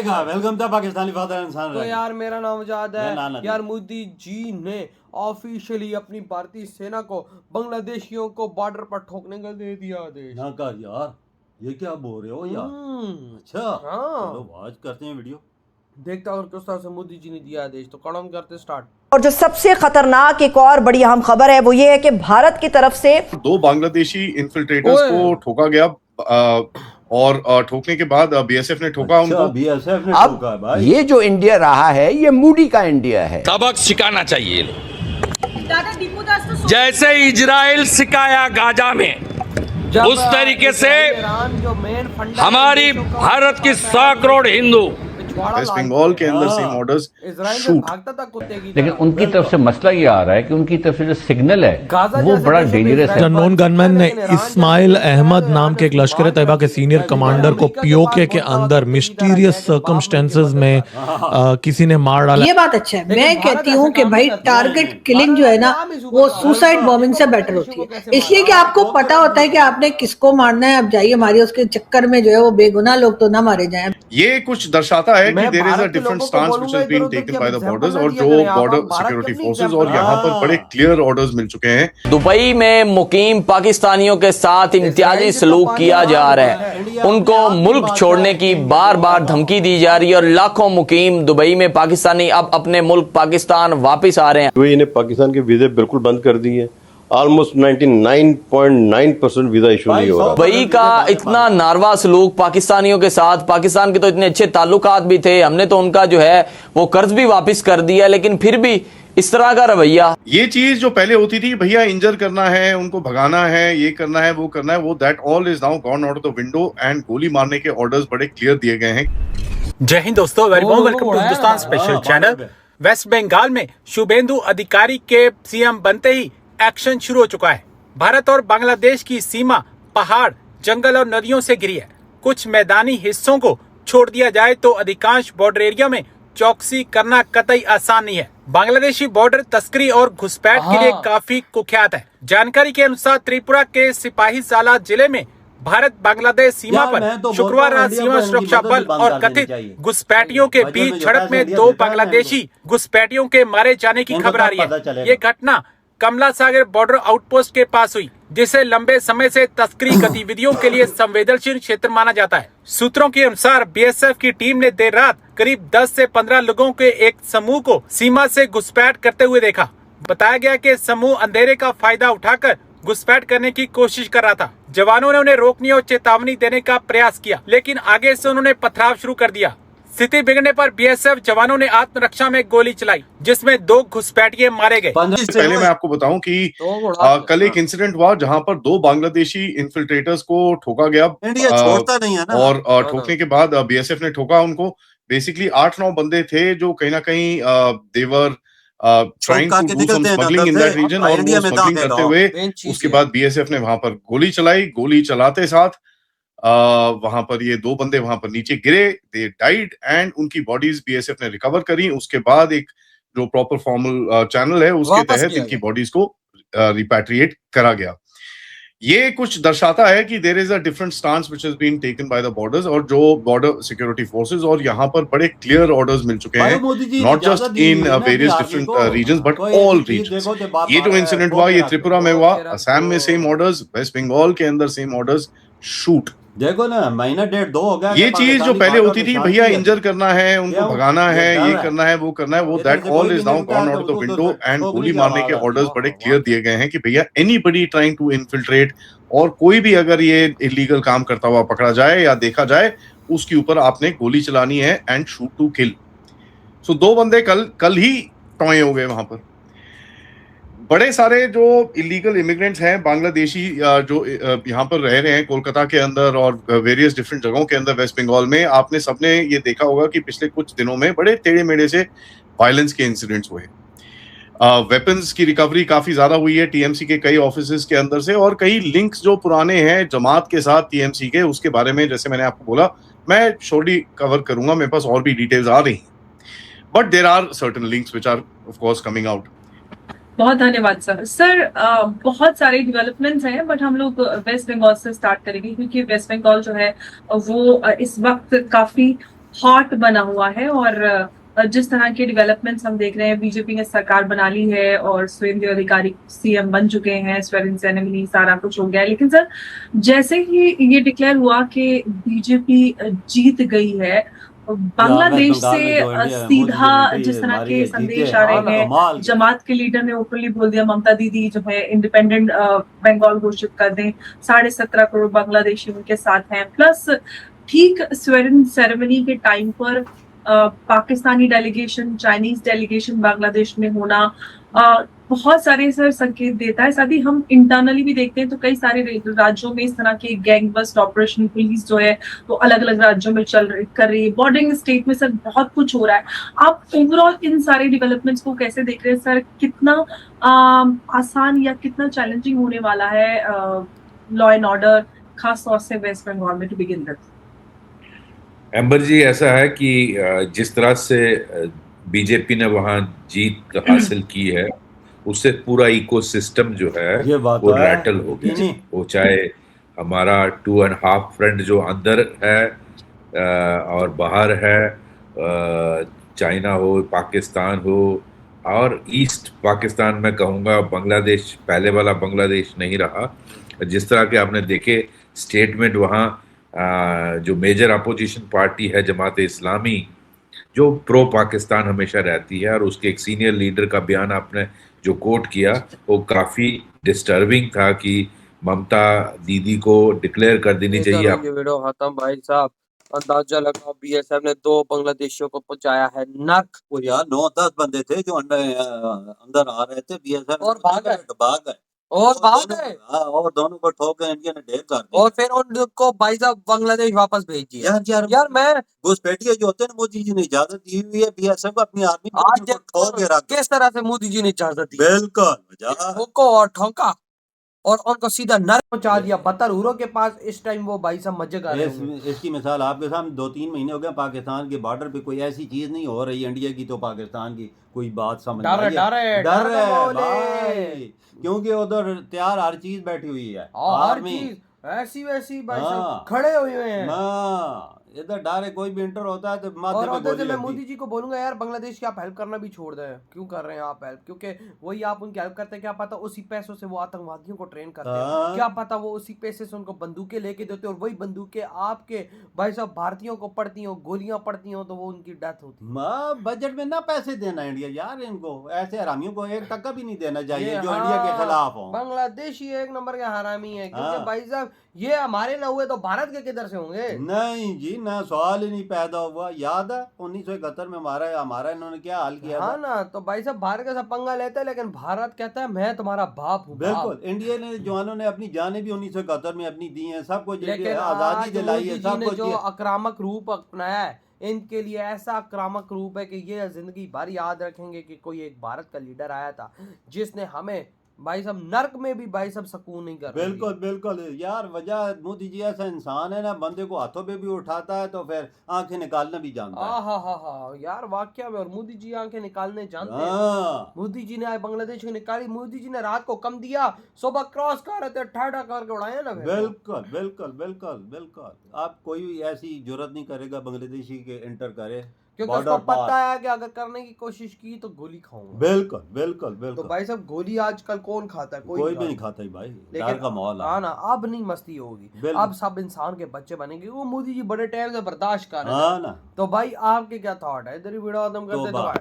आएगा। वेलकम था पाकिस्तानी फादर इंसान। तो यार मेरा नाम आजाद है। यार मोदी जी ने ऑफिशियली अपनी भारतीय सेना को बांग्लादेशियों को बॉर्डर पर ठोकने का दे दिया आदेश। ना कर यार, ये क्या बोल रहे हो यार? अच्छा चलो वॉच करते हैं वीडियो, देखता और किस तरह से मोदी जी ने दिया आदेश। तो कड़म करते स्टार्ट। और जो सबसे खतरनाक एक और बड़ी अहम खबर है वो ये है कि भारत की तरफ से 2 बांग्लादेशी इन्फिल्ट्रेटर्स को ठोका गया और ठोकने के बाद बीएसएफ ने ठोका उनको। बीएसएफ ने अब ठोका भाई। ये जो इंडिया रहा है ये मूडी का इंडिया है। सबक सिखाना चाहिए। जैसे इजराइल सिखाया गाजा में, उस तरीके से हमारी भारत की 100 करोड़ हिंदू वेस्ट बंगाल के अंदर सेम ऑर्डर्स शूट। लेकिन उनकी तरफ से मसला ये आ रहा है कि उनकी तरफ से जो सिग्नल है वो बड़ा डेंजरस है। अननोन गनमैन ने इस्माइल अहमद नाम के एक लश्कर तैयबा के सीनियर कमांडर को पीओके के अंदर मिस्टीरियस सर्कमस्टेंसेस में किसी ने मार डाला। ये बात अच्छा है। मैं कहती हूँ कि भाई टारगेट किलिंग जो है ना वो सुसाइड बॉम्बिंग से बेटर होती है, इसलिए कि आपको पता होता है कि आपने किसको मारना है। अब जाइए मारिए, उसके चक्कर में जो है वो बेगुनाह लोग तो ना मारे जाएं। ये कुछ दर्शाता है कि there is a different stance which has been taken by the borders, और जो बॉर्डर सिक्योरिटी फोर्सेस और यहाँ पर बड़े क्लियर ऑर्डर्स मिल चुके हैं। दुबई में मुकीम पाकिस्तानियों के साथ इम्तियाजी सलूक किया जा रहा है, उनको मुल्क छोड़ने की बार बार धमकी दी जा रही है और लाखों मुकीम दुबई में पाकिस्तानी अब अपने मुल्क पाकिस्तान वापस आ रहे हैं। यूएई ने पाकिस्तान के वीजे बिल्कुल बंद कर दिए। ऑलमोस्ट 99.9% वीजा इशू नहीं हो रहा। दुबई का इतना नारवा सलूक पाकिस्तानियों के साथ, पाकिस्तान के तो इतने अच्छे ताल्लुकात भी थे, हमने तो उनका जो है वो कर्ज भी वापस कर दिया, लेकिन फिर भी इस तरह का रवैया। ये चीज जो पहले होती थी भैया इंजर करना है, उनको भगाना है, ये करना है, वो that all is now gone out of the window and गोली मारने के ऑर्डर्स बड़े क्लियर दिए गए हैं। जय हिंद दोस्तों, very warm welcome to Hindustan special channel. West Bengal में शुभेंदु अधिकारी के सीएम बनते ही एक्शन शुरू हो चुका है। भारत और बांग्लादेश की सीमा पहाड़, जंगल और नदियों से घिरी है। कुछ मैदानी हिस्सों को छोड़ दिया जाए तो अधिकांश बॉर्डर एरिया में चौकसी करना कतई आसान नहीं है। बांग्लादेशी बॉर्डर तस्करी और घुसपैठ के लिए काफी कुख्यात है। जानकारी के अनुसार त्रिपुरा के सिपाहीजाला जिले में भारत बांग्लादेश सीमा पर शुक्रवार रात सीमा सुरक्षा बल और कथित घुसपैठियों के बीच झड़प में 2 बांग्लादेशी घुसपैठियों के मारे जाने की खबर आ रही है। ये घटना कमला सागर बॉर्डर आउटपोस्ट के पास हुई, जिसे लंबे समय से तस्करी गतिविधियों के लिए संवेदनशील क्षेत्र माना जाता है। सूत्रों के अनुसार बीएसएफ की टीम ने देर रात करीब 10 से 15 लोगों के एक समूह को सीमा से घुसपैठ करते हुए देखा। बताया गया कि समूह अंधेरे का फायदा उठाकर घुसपैठ करने की कोशिश कर रहा था। जवानों ने उन्हें रोकने और चेतावनी देने का प्रयास किया, लेकिन आगे से उन्होंने पथराव शुरू कर दिया। स्थिति बिगड़ने पर बीएसएफ जवानों ने आत्मरक्षा में गोली चलाई, जिसमें 2 घुसपैठिए मारे गए। पहले मैं आपको बताऊं कि कल एक इंसिडेंट हुआ जहां पर 2 बांग्लादेशी इन्फिल्ट्रेटर्स को ठोका गया। इंडिया छोड़ता नहीं है ना। और ठोकने के बाद बीएसएफ ने ठोका उनको। बेसिकली 8-9 बंदे थे जो कहीं ना कहीं they were trying to do some smuggling in that region, और वो स्मगलिंग करते हुए उसके बाद बीएसएफ ने वहां पर गोली चलाई। गोली चलाते साथ वहां पर ये 2 बंदे वहां पर नीचे गिरे, दे डाइड एंड उनकी बॉडीज बीएसएफ ने रिकवर करी। उसके बाद एक जो प्रॉपर फॉर्मल चैनल है उसके तहत इनकी बॉडीज को रिपैट्रिएट करा गया। ये कुछ दर्शाता है कि there is a different stance which has been taken by the borders, और जो बॉर्डर सिक्योरिटी फोर्सेस और यहाँ पर बड़े क्लियर ऑर्डर्स मिल चुके हैं, not just in various different regions but all regions. ये जो इंसिडेंट हुआ ये त्रिपुरा में हुआ, असम में सेम ऑर्डर्स, वेस्ट बंगाल के अंदर सेम ऑर्डर्स, शूट। देखो ना, महीना 1.5-2 हो गया। ये चीज जो पहले होती थी भैया इंजर करना है, उनको भगाना है, ये करना है, वो that all is now gone out of the window and गोली मारने के ऑर्डर्स बड़े क्लियर दिए गए हैं कि भैया एनीबडी ट्राइंग टू इन्फिल्ट्रेट, और कोई भी अगर ये इलीगल काम करता हुआ पकड़ा जाए या देखा जाए उसके ऊपर आपने गोली चलानी है एंड शूट टू किल। सो 2 बंदे कल ही टॉय हो गए वहां पर। बड़े सारे जो इलीगल इमिग्रेंट्स हैं बांग्लादेशी जो यहाँ पर रह रहे हैं कोलकाता के अंदर और वेरियस डिफरेंट जगहों के अंदर वेस्ट बंगाल में, आपने सबने ये देखा होगा कि पिछले कुछ दिनों में बड़े टेढ़े मेढ़े से वायलेंस के इंसिडेंट्स हुए। वेपन्स की रिकवरी काफी ज्यादा हुई है टीएमसी के कई ऑफिसेज के अंदर से, और कई लिंक्स जो पुराने हैं जमात के साथ टीएमसी के, उसके बारे में जैसे मैंने आपको बोला मैं शॉर्टली कवर करूंगा, मेरे पास और भी डिटेल्स आ रही हैं, but there are certain links which are of course coming out. बहुत धन्यवाद सर। बहुत सारे डेवलपमेंट्स हैं, बट हम लोग वेस्ट बंगाल से स्टार्ट करेंगे क्योंकि वेस्ट बंगाल जो है वो इस वक्त काफी हॉट बना हुआ है और जिस तरह के डेवलपमेंट्स हम देख रहे हैं, बीजेपी ने सरकार बना ली है और शुभेंदु अधिकारी सीएम बन चुके हैं, स्वेरिंग सेरेमनी सारा कुछ हो गया है। लेकिन सर, जैसे ही ये डिक्लेयर हुआ कि बीजेपी जीत गई है, बांग्लादेश से सीधा जिस तरह के संदेश आ रहे हैं, जमात के लीडर ने ओपनली बोल दिया ममता दीदी जो है इंडिपेंडेंट बंगाल घोषित कर दें, 17.5 करोड़ बांग्लादेशी उनके साथ हैं। प्लस ठीक स्वेरिंग सेरेमनी के टाइम पर Pakistani delegation, Chinese delegation Bangladesh में होना बहुत सारे सर संकेत देता है। साथ ही हम इंटरनली भी देखते हैं तो कई सारे राज्यों में इस तरह के गैंग बस्ट ऑपरेशन पुलिस जो है वो अलग अलग राज्यों में कर रही है। बॉर्डरिंग स्टेट में सर बहुत कुछ हो रहा है। आप ओवरऑल इन सारे डेवलपमेंट्स को कैसे देख रहे हैं सर? कितना आसान या कितना चैलेंजिंग होने वाला है लॉ एंड ऑर्डर, खास तौर से वेस्ट बंगाल में, टू बिगिन विद? एम्बर जी, ऐसा है कि जिस तरह से बीजेपी ने वहां जीत हासिल की है, उससे पूरा इकोसिस्टम जो है वो रैटल हो गया। वो चाहे हमारा 2.5 फ्रंट जो अंदर है और बाहर है, चाइना हो, पाकिस्तान हो, और ईस्ट पाकिस्तान में कहूँगा बांग्लादेश पहले वाला बांग्लादेश नहीं रहा। जिस तरह के आपने देखे स्टेटमेंट वहाँ, जो मेजर अपोजिशन पार्टी है जमात इस्लामी, जो प्रो पाकिस्तान हमेशा रहती है, और उसके एक सीनियर लीडर का बयान आपने जो कोट किया वो काफ़ी डिस्टर्बिंग था कि ममता दीदी को डिक्लेयर कर देनी चाहिए। ये वीडियो खत्म भाई साहब, अंदाजा लगा बीएसएफ ने 2 बांग्लादेशियों को पहुंचाया है नर्क। वो यार 9-10 बंदे थे जो अंदर आ रहे थे, बीएसएफ और भाग गए और दोनों को ठोक के इंडिया ने ढेर कर दिया और फिर उनको भाई साहब बांग्लादेश वापस भेज दिया। यार मैं घुसपैठिए जो होते हैं, मोदी जी ने इजाजत दी हुई है बीएसएफ को अपनी आर्मी आज ठोक के रख, किस तरह से मोदी जी ने इजाजत दी, बिल्कुल को और ठोका और उनको सीधा नर्क पहुंचा दिया। बतरूरों के पास इस टाइम वो भाई साहब मजे कर रहे हैं। इसकी मिसाल आपके सामने 2-3 महीने हो गए, पाकिस्तान के बॉर्डर पे कोई ऐसी चीज नहीं हो रही इंडिया की तो पाकिस्तान की कोई बात समझ डर है भाई, क्योंकि उधर तैयार हर चीज बैठी हुई है, हर चीज ऐसी वैसी भाई साहब खड़े हुए हैं। इधर डर है, कोई भी इंटर होता है तो माथे पे गोली मैं मोदी जी को बोलूंगा यार बांग्लादेश की आप हेल्प करना भी छोड़ दें। क्यों कर रहे हैं आप हेल्प? क्योंकि वही आप उनकी हेल्प करते हैं, क्या पता उसी पैसों से वो आतंकवादियों को ट्रेन करते हैं, क्या पता वो उसी पैसे से उनको बंदूकें लेके देते और वही बंदूकें आपके भाई साहब भारतीयों को पड़ती हो, गोलियां पड़ती हो तो वो उनकी डेथ होती। बजट में ना पैसे देना इंडिया यार, इनको ऐसे हरामियों को 1 टका भी नहीं देना चाहिए जो इंडिया के खिलाफ हो। बांग्लादेशी 1 नंबर के हरामी है, क्योंकि भाई साहब ये हमारे ना हुए तो भारत के किधर से होंगे? नहीं जी ना, सवाल ही नहीं पैदा हुआ। याद है 1971 में हमारा इन्होंने क्या हाल किया? हाँ ना, तो भाई साहब भारत का सब पंगा लेते हैं, लेकिन भारत कहता है मैं तुम्हारा बाप हूँ। बिल्कुल, इंडिया ने जवानों ने अपनी जानें भी 1971 में अपनी दी हैं, सब कुछ आजादी दिलाई है, सब कुछ। जो आक्रामक रूप अपनाया है इनके लिए ऐसा आक्रामक रूप है कि ये जिंदगी भर याद रखेंगे कि कोई एक भारत का लीडर आया था जिसने हमें भाई साहब नर्क में भी भाई साहब सुकून नहीं कर। बिल्कुल बिल्कुल यार, वजह मोदी जी ऐसा इंसान है ना, बंदे को हाथों पे भी उठाता है तो फिर आंखें निकालना भी जानता है। हाँ यार वाकया में, और मोदी जी आंखें निकालने जानते हैं। मोदी जी ने आज बांग्लादेश को निकाली, मोदी जी ने रात को कम दिया, सुबह क्रॉस कर रहे थे, ठाठा करके उड़ाया ना। बिल्कुल बिल्कुल बिल्कुल बिल्कुल, आप कोई ऐसी जरूरत नहीं करेगा बांग्लादेशी के एंटर करे, क्योंकि उसको पता है कि अगर करने की कोशिश की तो गोली खाऊंगा। बिल्कुल बिल्कुल बिल्कुल। तो भाई साहब गोली आजकल कौन खाता है? कोई भी नहीं खाता ही भाई, डर का माहौल है। ना अब नहीं मस्ती होगी, अब सब इंसान के बच्चे बनेंगे। वो मोदी जी बड़े टाइम से बर्दाश्त कर रहे हैं ना। तो भाई आपके क्या थॉट है? इधर ही वीडियो खत्म कर देते हैं।